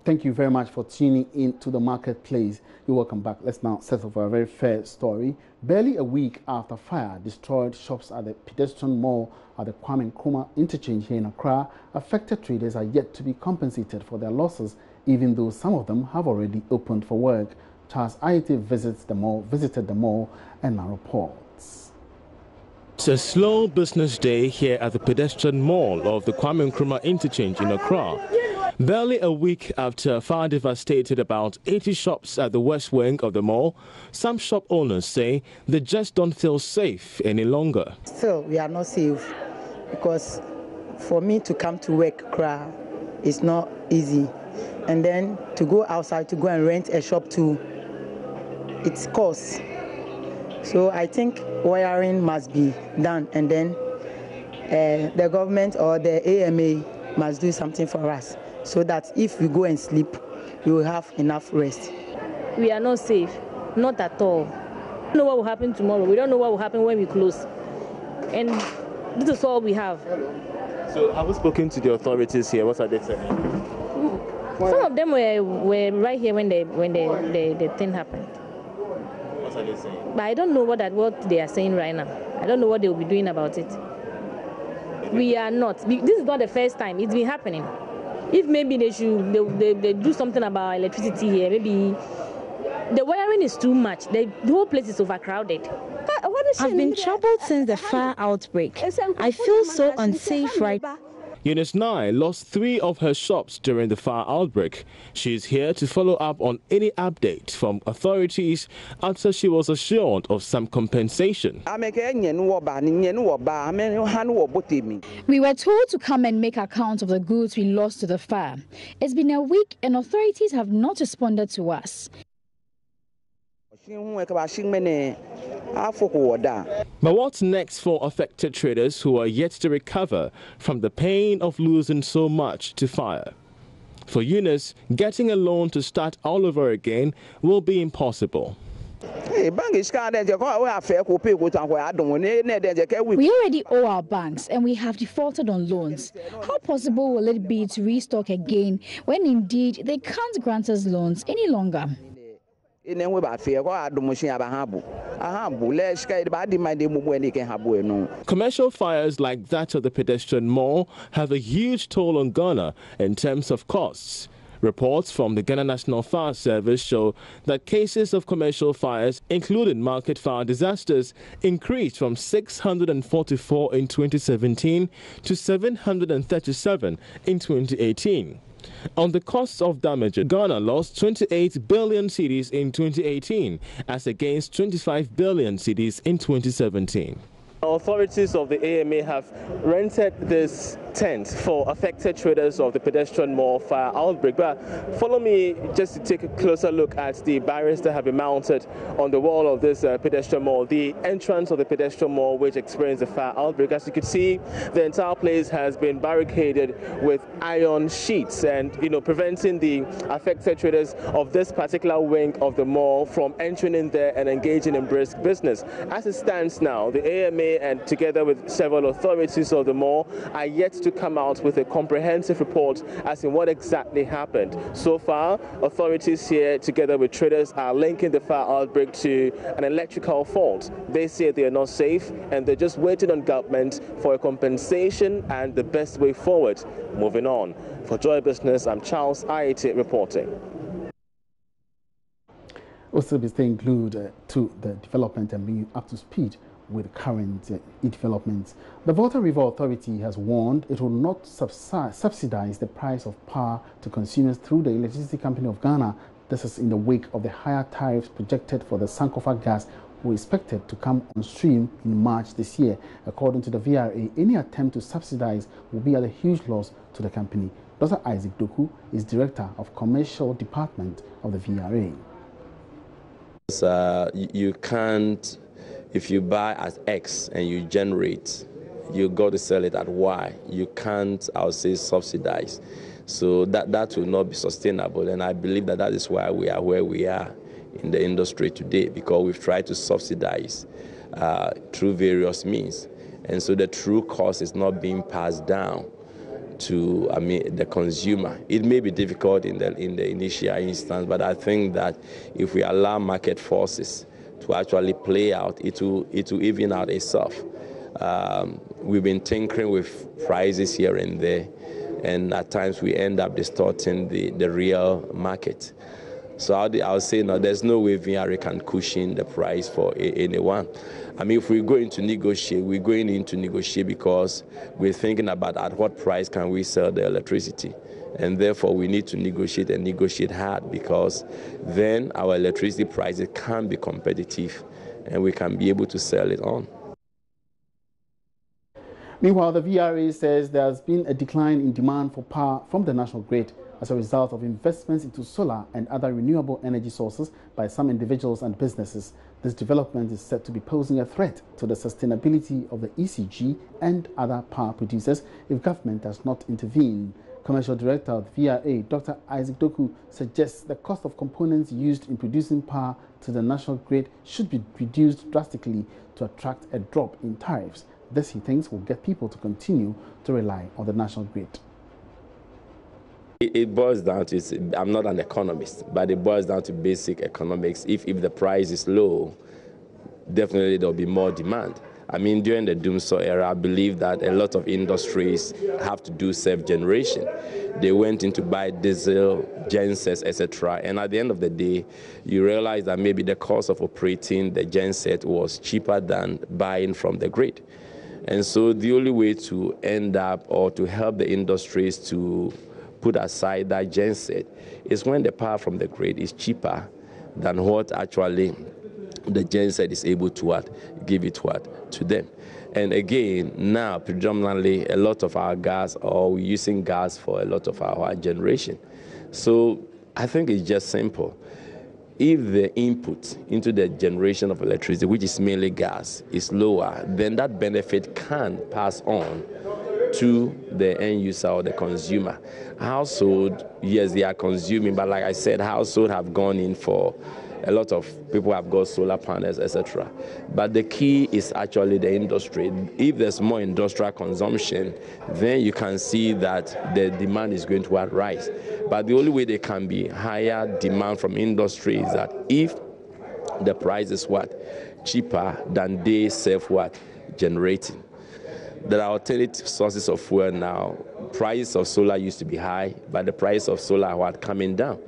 Thank you very much for tuning in to the marketplace. You're welcome back. Let's now settle for a very fair story. Barely a week after fire destroyed shops at the Pedestrian Mall at the Kwame Nkrumah interchange here in Accra, affected traders are yet to be compensated for their losses, even though some of them have already opened for work. Charles Aite visited the mall and now reports. It's a slow business day here at the Pedestrian Mall of the Kwame Nkrumah interchange in Accra. Barely a week after fire devastated about 80 shops at the west wing of the mall, some shop owners say they just don't feel safe any longer. Still, we are not safe because for me to come to work, is not easy. And then to go outside to go and rent a shop too, it's cost. So I think wiring must be done, and then the government or the AMA must do something for us, so that if we go and sleep, we will have enough rest. We are not safe, not at all. We don't know what will happen tomorrow. We don't know what will happen when we close. And this is all we have. So have you spoken to the authorities here? What are they saying? Some of them were right here when the thing happened. What are they saying? But I don't know what they are saying right now. I don't know what they will be doing about it. We are not. This is not the first time. It's been happening. If maybe they do something about electricity here, maybe the wiring is too much. The whole place is overcrowded. I've been troubled since the fire outbreak. I feel so unsafe right now. Eunice Nye lost 3 of her shops during the fire outbreak. She is here to follow up on any update from authorities after she was assured of some compensation. We were told to come and make account of the goods we lost to the fire. It's been a week and authorities have not responded to us. But what's next for affected traders who are yet to recover from the pain of losing so much to fire? For Eunice, getting a loan to start all over again will be impossible. We already owe our banks and we have defaulted on loans. How possible will it be to restock again when indeed they can't grant us loans any longer? Commercial fires like that of the Pedestrian Mall have a huge toll on Ghana in terms of costs. Reports from the Ghana National Fire Service show that cases of commercial fires, including market fire disasters, increased from 644 in 2017 to 737 in 2018. On the costs of damage, Ghana lost 28 billion cedis in 2018 as against 25 billion cedis in 2017. Authorities of the AMA have rented this tent for affected traders of the Pedestrian Mall fire outbreak. But follow me just to take a closer look at the barriers that have been mounted on the wall of this Pedestrian Mall, the entrance of the Pedestrian Mall which experienced a fire outbreak. As you can see, the entire place has been barricaded with iron sheets and, preventing the affected traders of this particular wing of the mall from entering in there and engaging in brisk business. As it stands now, the AMA and together with several authorities of the mall are yet to come out with a comprehensive report as in what exactly happened. So far, authorities here together with traders are linking the fire outbreak to an electrical fault. They say they are not safe and they're just waiting on government for a compensation and the best way forward. Moving on. For Joy Business, I'm Charles Aite reporting. We'll still be staying glued to the development and being up to speed with current developments. The Volta River Authority has warned it will not subsidize the price of power to consumers through the Electricity Company of Ghana. This is in the wake of the higher tariffs projected for the Sankofa gas, who is expected to come on stream in March this year. According to the VRA, any attempt to subsidize will be at a huge loss to the company. Dr. Isaac Doku is Director of Commercial Department of the VRA. You can't, if you buy at X and you generate, you got to sell it at Y. You can't, I would say, subsidize. So that will not be sustainable. And I believe that is why we are where we are in the industry today, because we've tried to subsidize through various means. And so the true cost is not being passed down to the consumer. It may be difficult in the initial instance, but I think that if we allow market forces to actually play out, it will even out itself. We've been tinkering with prices here and there, and at times we end up distorting the real market. So I'll say no, there's no way VRA can cushion the price for anyone. If we go into negotiate, we're going into negotiate because we're thinking about at what price can we sell the electricity. And therefore, we need to negotiate and negotiate hard, because then our electricity prices can be competitive and we can be able to sell it on. Meanwhile, the VRA says there has been a decline in demand for power from the national grid as a result of investments into solar and other renewable energy sources by some individuals and businesses. This development is said to be posing a threat to the sustainability of the ECG and other power producers if government does not intervene. Commercial Director of the VRA, Dr. Isaac Doku, suggests the cost of components used in producing power to the national grid should be reduced drastically to attract a drop in tariffs. This, he thinks, will get people to continue to rely on the national grid. It boils down to, I'm not an economist, but it boils down to basic economics. If the price is low, definitely there'll be more demand. During the doomsday era, I believe that a lot of industries have to do self-generation. They went in to buy diesel, gensets, etc. And at the end of the day, you realize that maybe the cost of operating the genset was cheaper than buying from the grid. And so the only way to end up or to help the industries to put aside that genset is when the power from the grid is cheaper than what actually the genset is able to give it to them. And again, now predominantly a lot of our gas, or we're using gas for a lot of our generation. So I think it's just simple. If the input into the generation of electricity, which is mainly gas, is lower, then that benefit can pass on to the end user or the consumer. Household, yes, they are consuming, but like I said, household have gone in for, a lot of people have got solar panels, etc. But the key is actually the industry. If there's more industrial consumption, then you can see that the demand is going to rise. But the only way there can be higher demand from industry is that if the price is cheaper than they generating. There are alternative sources of fuel now. Price of solar used to be high, but the price of solar are coming down.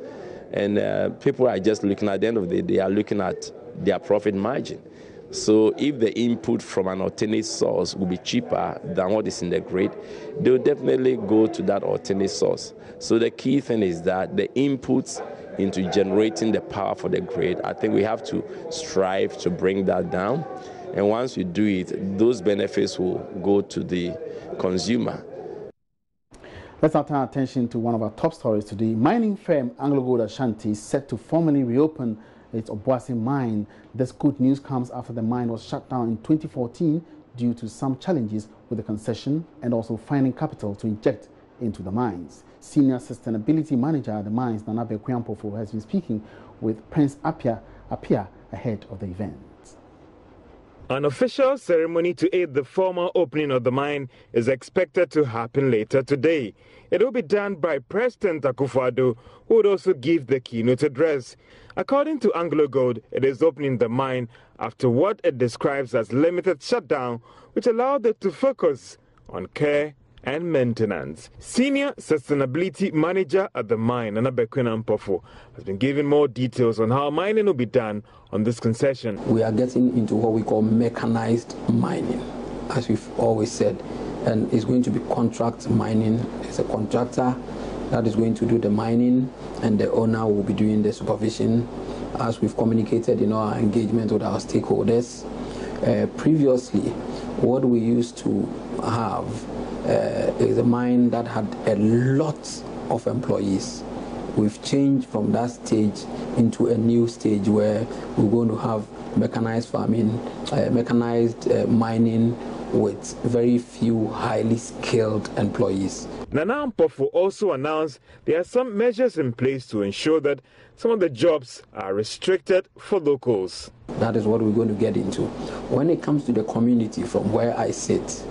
And people are just looking at the end of the day, they are looking at their profit margin. So if the input from an alternate source will be cheaper than what is in the grid, they'll definitely go to that alternate source. So the key thing is that the inputs into generating the power for the grid, I think we have to strive to bring that down. And once we do it, those benefits will go to the consumer. Let's now turn our attention to one of our top stories today. Mining firm AngloGold Ashanti is set to formally reopen its Obuasi mine. This good news comes after the mine was shut down in 2014 due to some challenges with the concession and also finding capital to inject into the mines. Senior Sustainability Manager at the mines, Nanabe Kwiampofo, has been speaking with Prince Apia ahead of the event. An official ceremony to aid the formal opening of the mine is expected to happen later today. It will be done by President Akufo-Addo, who would also give the keynote address. According to AngloGold, it is opening the mine after what it describes as limited shutdown, which allowed it to focus on care and maintenance. Senior Sustainability Manager at the mine, Nanabe Kwiampofo, has been giving more details on how mining will be done on this concession. We are getting into what we call mechanized mining, as we've always said, and it's going to be contract mining. It's a contractor that is going to do the mining, and the owner will be doing the supervision, as we've communicated in our engagement with our stakeholders. Previously, what we used to have is a mine that had a lot of employees. We've changed from that stage into a new stage where we're going to have mechanized farming, mechanized mining with very few highly skilled employees. Nana Mpofu also announced there are some measures in place to ensure that some of the jobs are restricted for locals. That is what we're going to get into. When it comes to the community from where I sit,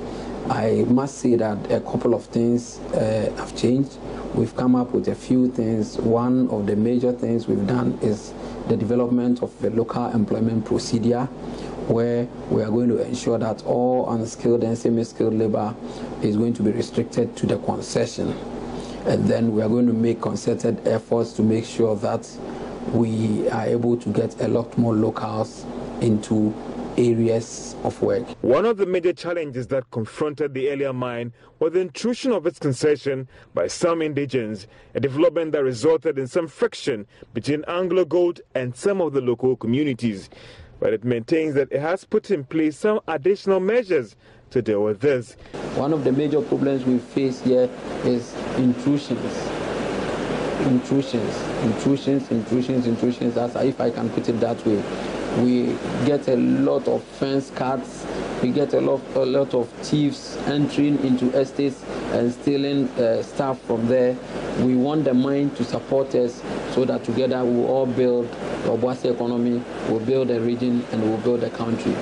I must say that a couple of things have changed. We've come up with a few things. One of the major things we've done is the development of the local employment procedure, where we are going to ensure that all unskilled and semi-skilled labor is going to be restricted to the concession. And then we are going to make concerted efforts to make sure that we are able to get a lot more locals into areas of work. One of the major challenges that confronted the earlier mine was the intrusion of its concession by some indigents, a development that resulted in some friction between AngloGold and some of the local communities. But it maintains that it has put in place some additional measures to deal with this. One of the major problems we face here is intrusions. That's if I can put it that way. We get a lot of fence cuts. We get a lot of thieves entering into estates and stealing stuff from there. We want the mine to support us so that together we will all build the Obuasi economy, we'll build a region, and we'll build a country.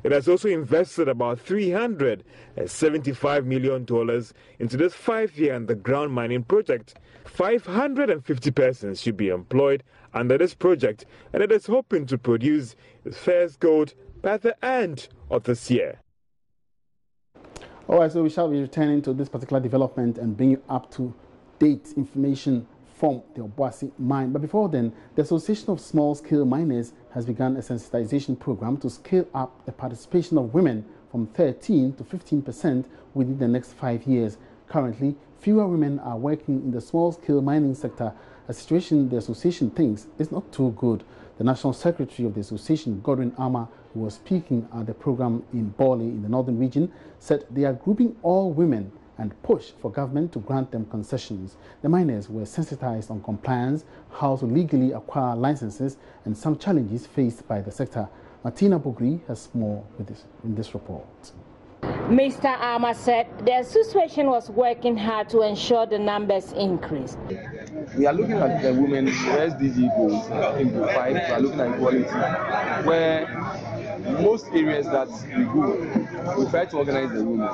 It has also invested about $375 million into this 5-year underground mining project. 550 persons should be employed under this project, and it is hoping to produce its first gold by the end of this year. All right, so we shall be returning to this particular development and bring you up to date information from the Obuasi mine. But before then, the Association of Small-Scale Miners has begun a sensitization program to scale up the participation of women from 13% to 15% within the next 5 years. Currently, fewer women are working in the small-scale mining sector, a situation the association thinks is not too good. The National Secretary of the Association, Godwin Ama, who was speaking at the program in Bali in the northern region, said they are grouping all women and push for government to grant them concessions. The miners were sensitized on compliance, how to legally acquire licenses, and some challenges faced by the sector. Martina Bugri has more with this in this report. Mr. Ama said the association was working hard to ensure the numbers increase. We are looking at the women's SDG goals in Group 5. We are looking at equality, where most areas that we go, we try to organize the women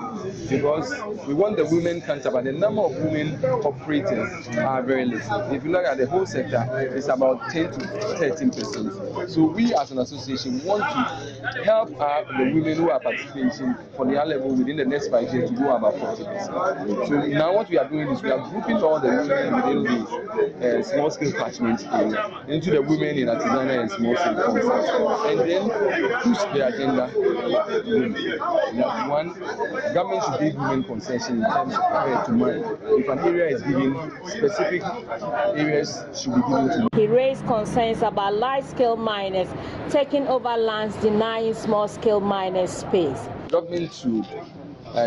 because we want the women cancer, but the number of women operators are very little. If you look at the whole sector, it's about 10 to 13%. So we as an association want to help the women who are participating for their level within the next 5 years to go about 40%. So now what we are doing is we are grouping all the women within the small-scale catchment area into the women in artisanal and small-scale concepts, and then push the agenda. One, government should give women concession in terms of where to mine. If an area is given, specific areas should be given to. He raised concerns about large-scale miners taking over lands, denying small-scale miners space. Government should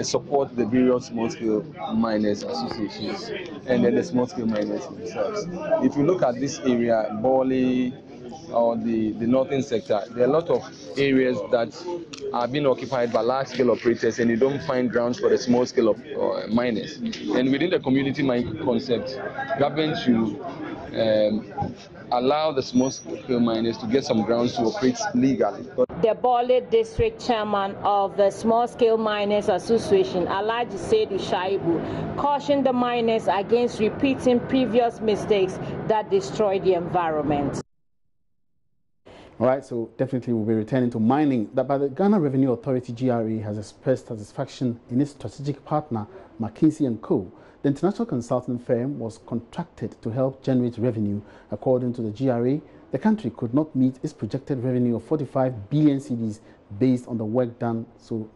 support the various small-scale miners associations and then the small-scale miners themselves. If you look at this area, Bali or the northern sector, there are a lot of areas that are being occupied by large-scale operators, and you don't find grounds for the small-scale of miners. And within the community mine concept, government should allow the small-scale miners to get some grounds to operate legally. The Bali district chairman of the Small-Scale Miners Association, Alhaji Seydou Shaibu, cautioned the miners against repeating previous mistakes that destroyed the environment. All right, so definitely we'll be returning to mining. But the Ghana Revenue Authority, GRA, has expressed satisfaction in its strategic partner, McKinsey & Co. The international consulting firm was contracted to help generate revenue. According to the GRA, the country could not meet its projected revenue of 45 billion cedis based on the work done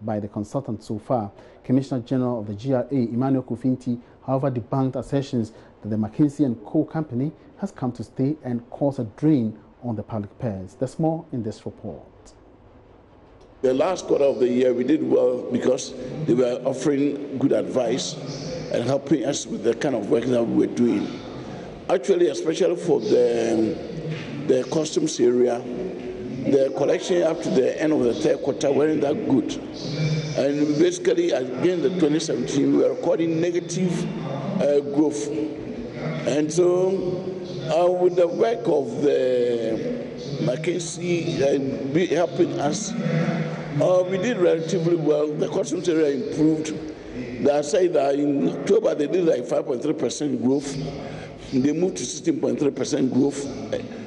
by the consultant so far. Commissioner General of the GRA, Emmanuel Kofinti, however, debunked assertions that the McKinsey & Co. company has come to stay and cause a drain on the public purse. There's more in this report. The last quarter of the year, we did well because they were offering good advice and helping us with the kind of work that we were doing. Actually, especially for the customs area, the collection up to the end of the third quarter weren't that good. And basically, again, the 2017, we were recording negative growth. And so, with the work of the McKinsey helping us, we did relatively well. The customs area improved. They say that in October they did like 5.3% growth. They moved to 16.3% growth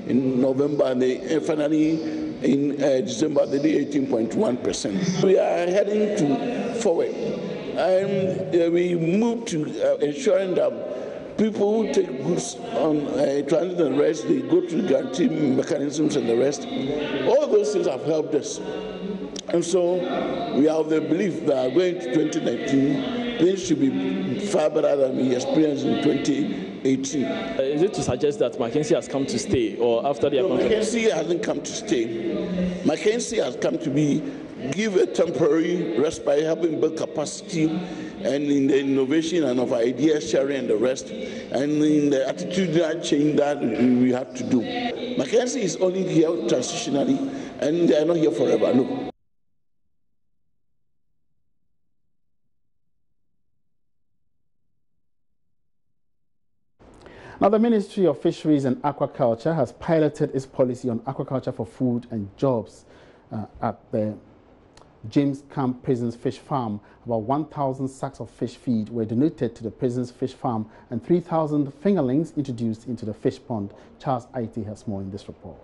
in November, and they finally in December they did 18.1%. We are heading forward, and we move to ensuring that people who take goods on transit and rest, they go through guarantee mechanisms and the rest. All those things have helped us. And so we have the belief that going to 2019, things should be far better than we experienced in 2018. Is it to suggest that McKinsey has come to stay, or after the appointment? McKinsey hasn't come to stay. McKinsey has come to give a temporary respite, helping build capacity, and in the innovation and of idea sharing and the rest, and in the attitudinal change that we have to do. McKinsey is only here transitionally, and they are not here forever. No. Now, the Ministry of Fisheries and Aquaculture has piloted its policy on aquaculture for food and jobs at the James Camp Prison's Fish Farm. About 1,000 sacks of fish feed were donated to the prison's fish farm and 3,000 fingerlings introduced into the fish pond. Charles Aite has more in this report.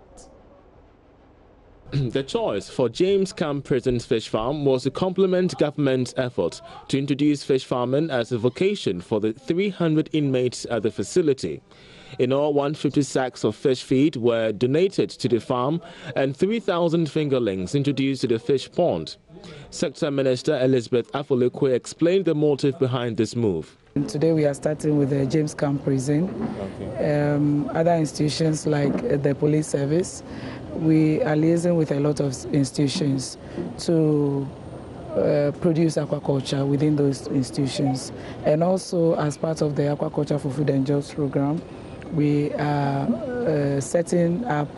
The choice for James Camp Prison's Fish Farm was to complement government's effort to introduce fish farming as a vocation for the 300 inmates at the facility. In all, 150 sacks of fish feed were donated to the farm and 3,000 fingerlings introduced to the fish pond. Sector Minister Elizabeth Afolekwe explained the motive behind this move. Today we are starting with the James Camp Prison. Other institutions like the police service, we are liaising with a lot of institutions to produce aquaculture within those institutions. And also, as part of the Aquaculture for Food and Jobs program, we are setting up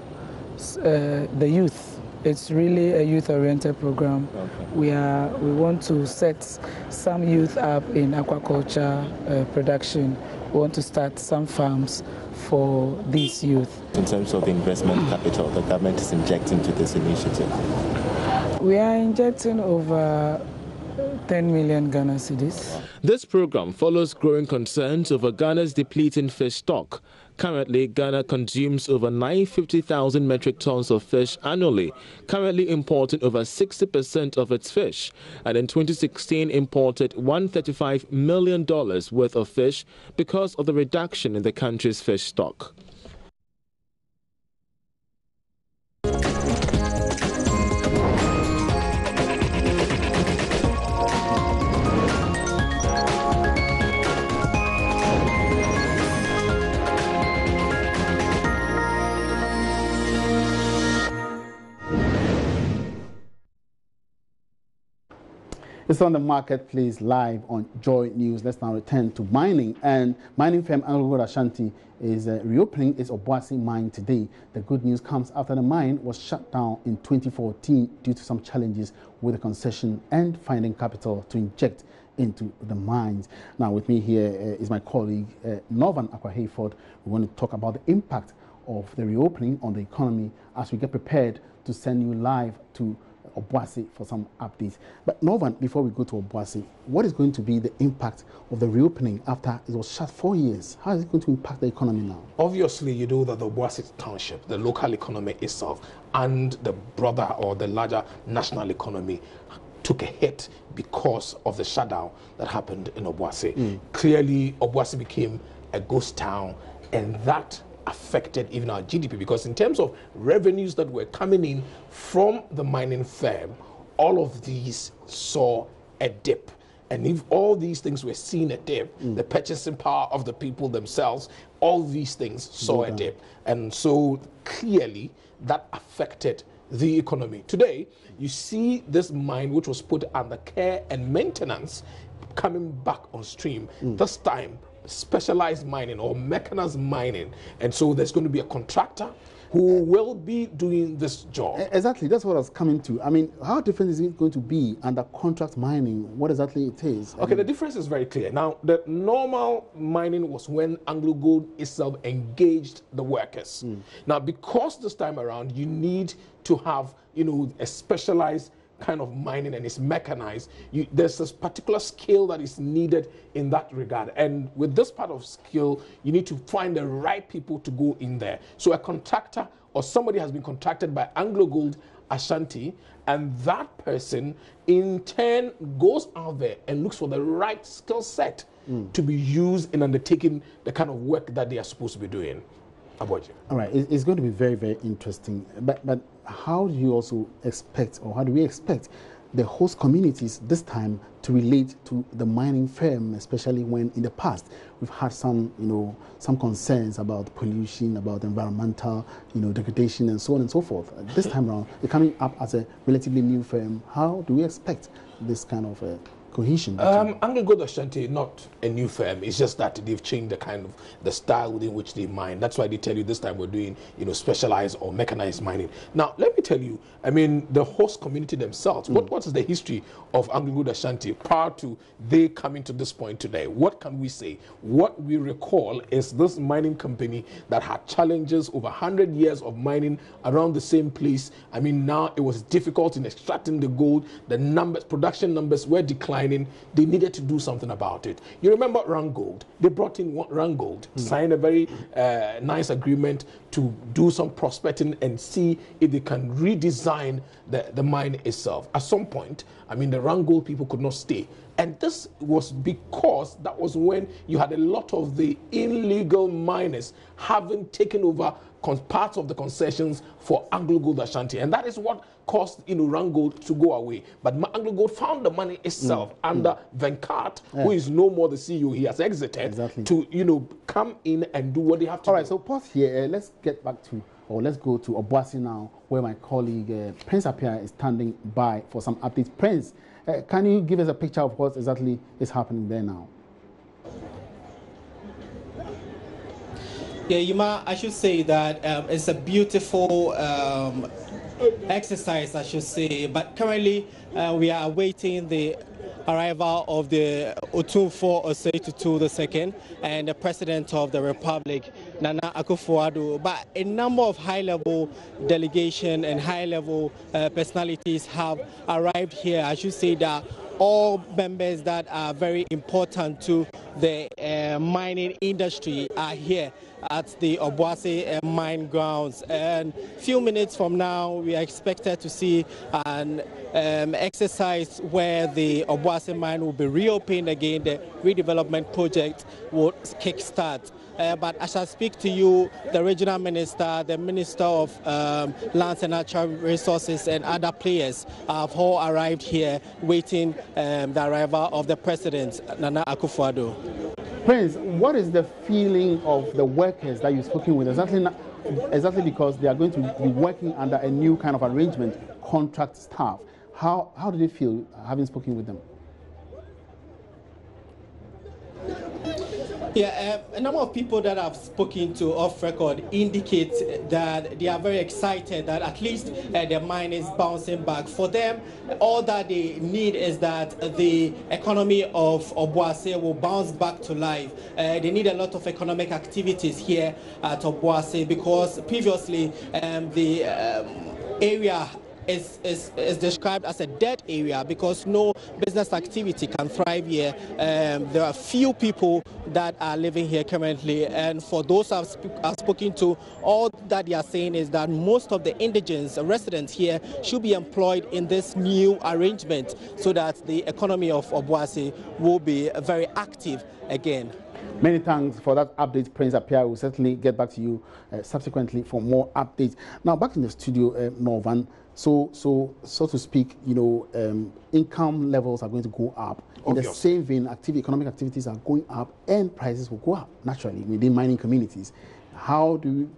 the youth. It's really a youth-oriented program. We want to set some youth up in aquaculture production. We want to start some farms for these youth. In terms of the investment capital the government is injecting to this initiative? We are injecting over 10 million Ghana cedis. This program follows growing concerns over Ghana's depleting fish stock. Currently, Ghana consumes over 950,000 metric tons of fish annually, currently importing over 60% of its fish, and in 2016 imported $135 million worth of fish because of the reduction in the country's fish stock. It's on the marketplace live on Joy News. Let's now return to mining. And mining firm AngloGold Ashanti is reopening its Obuasi mine today. The good news comes after the mine was shut down in 2014 due to some challenges with the concession and finding capital to inject into the mines. Now with me here is my colleague Norvan Akwa-Hayford. We want to talk about the impact of the reopening on the economy as we get prepared to send you live to Obuasi for some updates. But Norvan, before we go to Obuasi, what is going to be the impact of the reopening after it was shut 4 years? How is it going to impact the economy now? Obviously, you know that the Obuasi township, the local economy itself, and the broader or the larger national economy took a hit because of the shutdown that happened in Obuasi. Clearly, Obuasi became a ghost town, and that affected even our GDP, because in terms of revenues that were coming in from the mining firm, all of these saw a dip. And if all these things were seeing a dip, the purchasing power of the people themselves, all these things saw a dip. And so clearly that affected the economy. Today, you see this mine, which was put under care and maintenance, coming back on stream. This time, specialized mining or mechanized mining, and so there's going to be a contractor who will be doing this job. Exactly, that's what I was coming to. I mean, how different is it going to be under contract mining? What exactly it is? Okay, the difference is very clear. Now, the normal mining was when AngloGold itself engaged the workers. Now, because this time around you need to have, you know, a specialized kind of mining and it's mechanized, there's this particular skill that is needed in that regard. And with this part of skill, you need to find the right people to go in there. So a contractor or somebody has been contracted by AngloGold Ashanti, and that person in turn goes out there and looks for the right skill set to be used in undertaking the kind of work that they are supposed to be doing. All right, it's going to be very, very interesting. But how do you also expect, or how do we expect the host communities this time to relate to the mining firm, especially when in the past we've had some, some concerns about pollution, about environmental, degradation, and so on and so forth. This time around, they're coming up as a relatively new firm. How do we expect this kind of cohesion? AngloGold Ashanti, not a new firm. It's just that they've changed the style within which they mine. That's why they tell you this time we're doing, specialized or mechanized mining. Now, let me tell you, the host community themselves, what is the history of AngloGold Ashanti prior to they coming to this point today? What can we say? What we recall is this mining company that had challenges over 100 years of mining around the same place. Now it was difficult in extracting the gold. The production numbers were declining. They needed to do something about it. You remember Rangold? They brought in Rangold, signed a very nice agreement to do some prospecting and see if they can redesign the mine itself. At some point, the Rangold people could not stay. And this was because that was when you had a lot of the illegal miners having taken over parts of the concessions for AngloGold Ashanti. And that is what caused Rangold to go away. But AngloGold found the money itself under Venkat, who is no more the CEO. He has exited to come in and do what they have to do. All right, so pause here. Let's get back to, or let's go to Obuasi now, where my colleague Prince Appiah is standing by for some updates. Prince, can you give us a picture of what exactly is happening there now? Yeah, Yuma, I should say that it's a beautiful exercise, I should say. But currently, we are awaiting the arrival of the Otumfuo Osei Tutu II and the President of the Republic, Nana Akufo-Addo. But a number of high-level delegation and high-level personalities have arrived here. I should say that all members that are very important to the mining industry are here at the Obuasi mine grounds. And a few minutes from now, we are expected to see an exercise where the Obuasi mine will be reopened again. The redevelopment project will kickstart. But as I speak to you, the regional minister, the minister of lands and natural resources and other players have all arrived here waiting the arrival of the president, Nana Akufo-Addo. Prince, what is the feeling of the workers that you've spoken with? Exactly because they are going to be working under a new kind of arrangement, contract staff. How do they feel having spoken with them? Yeah, a number of people that I've spoken to off record indicate that they are very excited that at least their mine is bouncing back. For them, all that they need is that the economy of Obuasi will bounce back to life. They need a lot of economic activities here at Obuasi because previously the area is described as a dead area because no business activity can thrive here. There are few people that are living here currently, and for those I've spoken to, all that they are saying is that most of the indigenous residents here should be employed in this new arrangement so that the economy of Obuasi will be very active again. Many thanks for that update, Prince Appiah. We'll certainly get back to you subsequently for more updates. Now, back in the studio, Norvan. So to speak, income levels are going to go up. In the same vein, economic activities are going up, and prices will go up naturally within mining communities. How do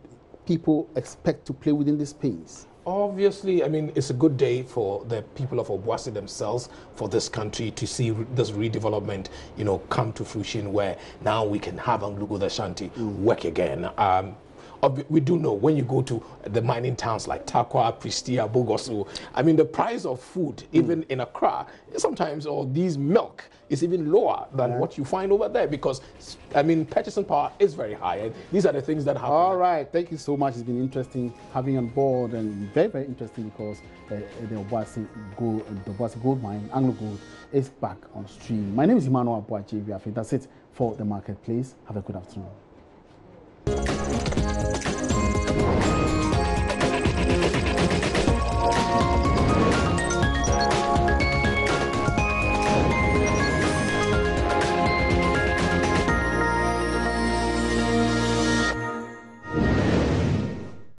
people expect to play within this space? Obviously, it's a good day for the people of Obuasi themselves, for this country to see this redevelopment, come to fruition where now we can have AngloGold Ashanti work again. we do know when you go to the mining towns like Tarkwa, Pristia, Bogoso, I mean, the price of food, even in Accra, sometimes all these milk is even lower than what you find over there because, I mean, purchasing power is very high. And these are the things that happen. All right. Thank you so much. It's been interesting having you on board and very, very interesting because the Obuasi gold mine, AngloGold, is back on stream. My name is Emmanuel Abuaji. That's it for the marketplace. Have a good afternoon.